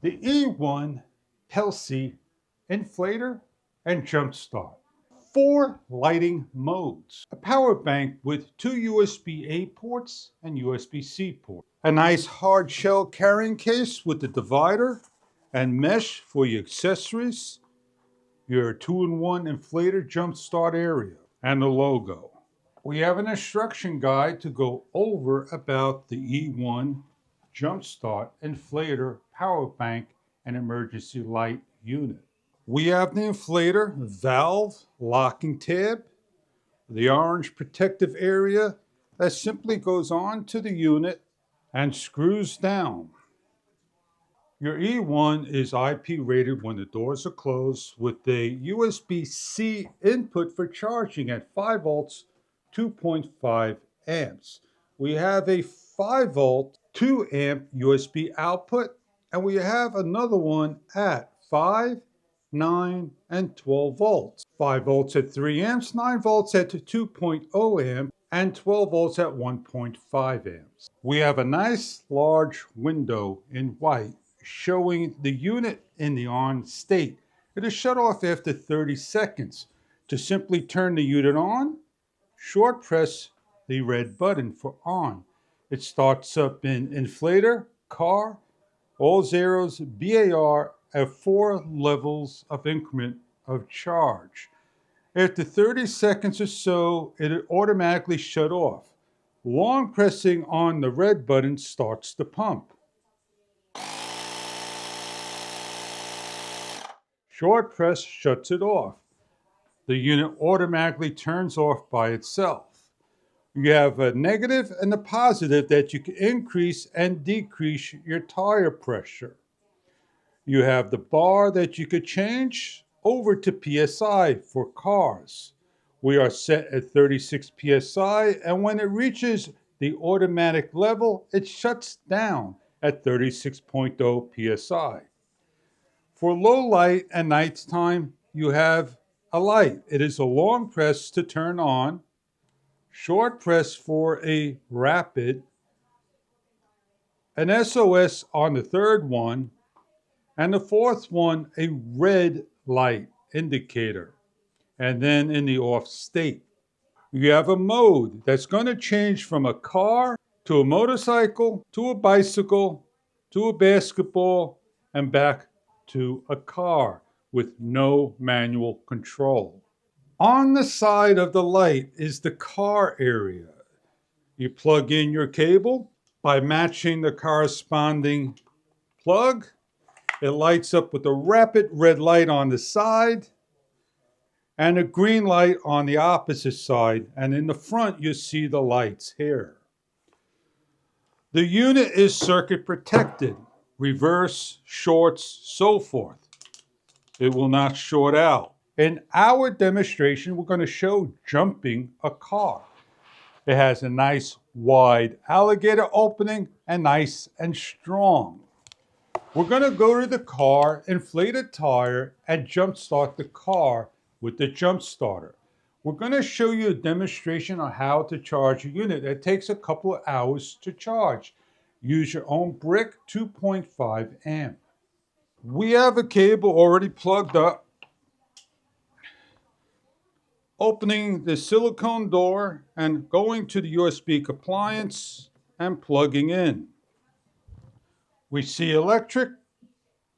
the E1 Peelsee inflator and jumpstart. 4 lighting modes. A power bank with 2 USB-A ports and USB-C ports. A nice hard shell carrying case with the divider and mesh for your accessories. Your 2-in-1 inflator jumpstart area and the logo. We have an instruction guide to go over about the E1 jumpstart inflator power bank and emergency light unit. We have the inflator valve locking tab, the orange protective area that simply goes on to the unit and screws down. Your E1 is IP rated when the doors are closed with a USB-C input for charging at 5 volts, 2.5 amps. We have a 5 volt, 2 amp USB output, and we have another one at 5, 9, and 12 volts. 5 volts at 3 amps, 9 volts at 2.0 amps, and 12 volts at 1.5 amps. We have a nice large window in white showing the unit in the on state. It is shut off after 30 seconds. To simply turn the unit on, short press the red button for on. It starts up in inflator, car, all zeros, BAR at 4 levels of increment of charge. After 30 seconds or so, it automatically shut off. Long pressing on the red button starts the pump. Short press shuts it off. The unit automatically turns off by itself. You have a negative and a positive that you can increase and decrease your tire pressure. You have the bar that you could change over to PSI for cars. We are set at 36 PSI, and when it reaches the automatic level, it shuts down at 36.0 PSI. For low light and nighttime, you have a light. It is a long press to turn on, short press for a rapid, an SOS on the third one, and the fourth one, a red light indicator, and then in the off state. You have a mode that's going to change from a car to a motorcycle to a bicycle to a basketball and back to a car with no manual control. On the side of the light is the car area. You plug in your cable by matching the corresponding plug. It lights up with a rapid red light on the side and a green light on the opposite side. And in the front, you see the lights here. The unit is circuit protected, reverse, shorts, so forth. It will not short out. In our demonstration, we're going to show jumping a car. It has a nice wide alligator opening and nice and strong. We're going to go to the car, inflate a tire, and jumpstart the car with the jump starter. We're going to show you a demonstration on how to charge a unit. It takes a couple of hours to charge. Use your own brick, 2.5 amp. We have a cable already plugged up. Opening the silicone door and going to the USB compliance and plugging in. We see electric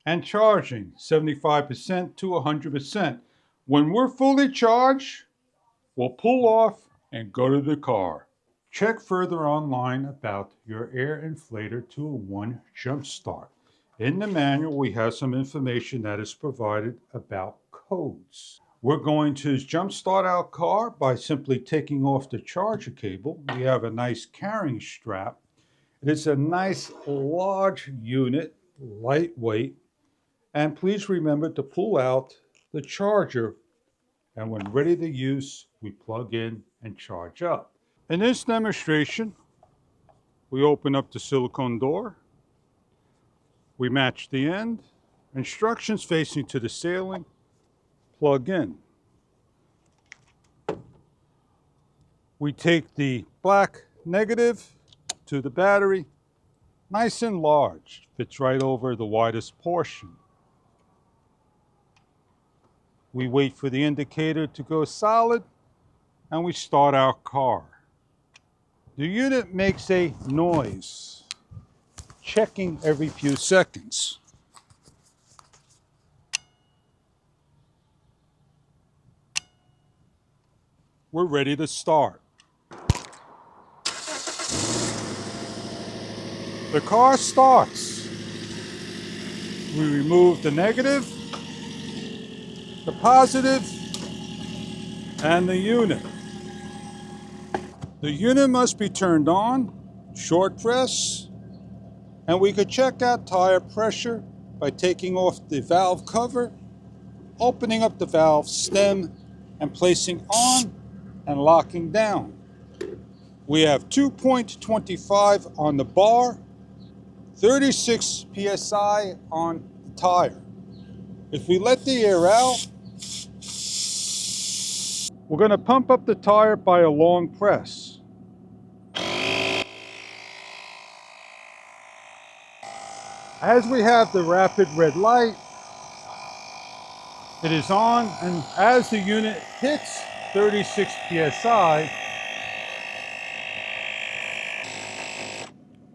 and charging 75% to 100%. When we're fully charged, we'll pull off and go to the car. Check further online about your air inflator 2-in-1 jumpstart. In the manual, we have some information that is provided about codes. We're going to jumpstart our car by simply taking off the charger cable. We have a nice carrying strap. It is a nice large unit, lightweight, and please remember to pull out the charger, and when ready to use, we plug in and charge up. In this demonstration, we open up the silicone door, we match the end, instructions facing to the ceiling, plug in. We take the black negative to the battery, Nice and large, fits right over the widest portion. We wait for the indicator to go solid and we start our car. The unit makes a noise, checking every few seconds. We're ready to start. The car starts. We remove the negative, the positive, and the unit. The unit must be turned on, short press, and we could check out tire pressure by taking off the valve cover, opening up the valve stem, and placing on and locking down. We have 2.25 on the bar, 36 psi on the tire. If we let the air out, we're going to pump up the tire by a long press. As we have the rapid red light, it is on, and as the unit hits 36 psi,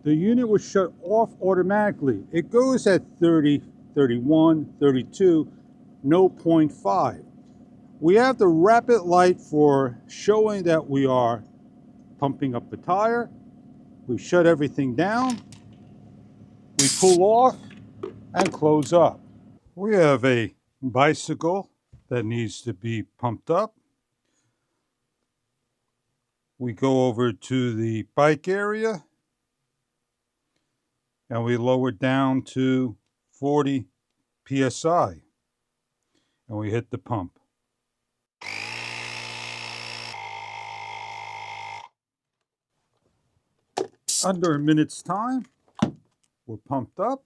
the unit will shut off automatically. It goes at 30, 31, 32, no 0.5. We have the rapid light for showing that we are pumping up the tire. We shut everything down. We pull off and close up. We have a bicycle that needs to be pumped up. We go over to the bike area and we lower down to 40 psi and we hit the pump. Under a minute's time, we're pumped up.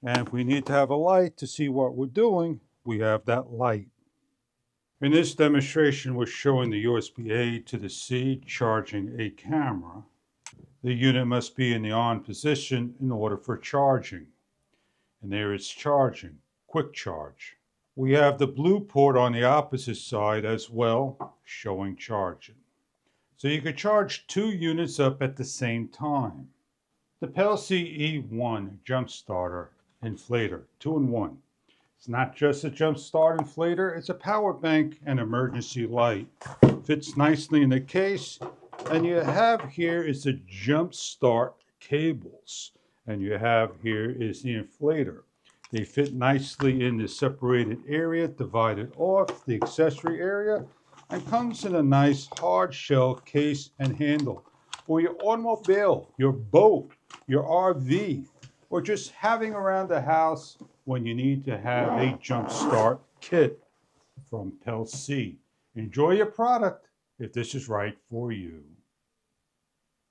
And if we need to have a light to see what we're doing, we have that light. In this demonstration, we're showing the USB-A to the C charging a camera. The unit must be in the on position in order for charging. And there it's charging, quick charge. We have the blue port on the opposite side as well, showing charging. So you could charge two units up at the same time. The Peelsee E1 jumpstarter inflator, 2-in-1. It's not just a jumpstart inflator, it's a power bank and emergency light. Fits nicely in the case, and you have here is the jumpstart cables, and you have here is the inflator. They fit nicely in the separated area, divided off the accessory area, and comes in a nice hard shell case and handle for your automobile, your boat, your RV, or just having around the house when you need to have a jump start kit from Peelsee. Enjoy your product if this is right for you.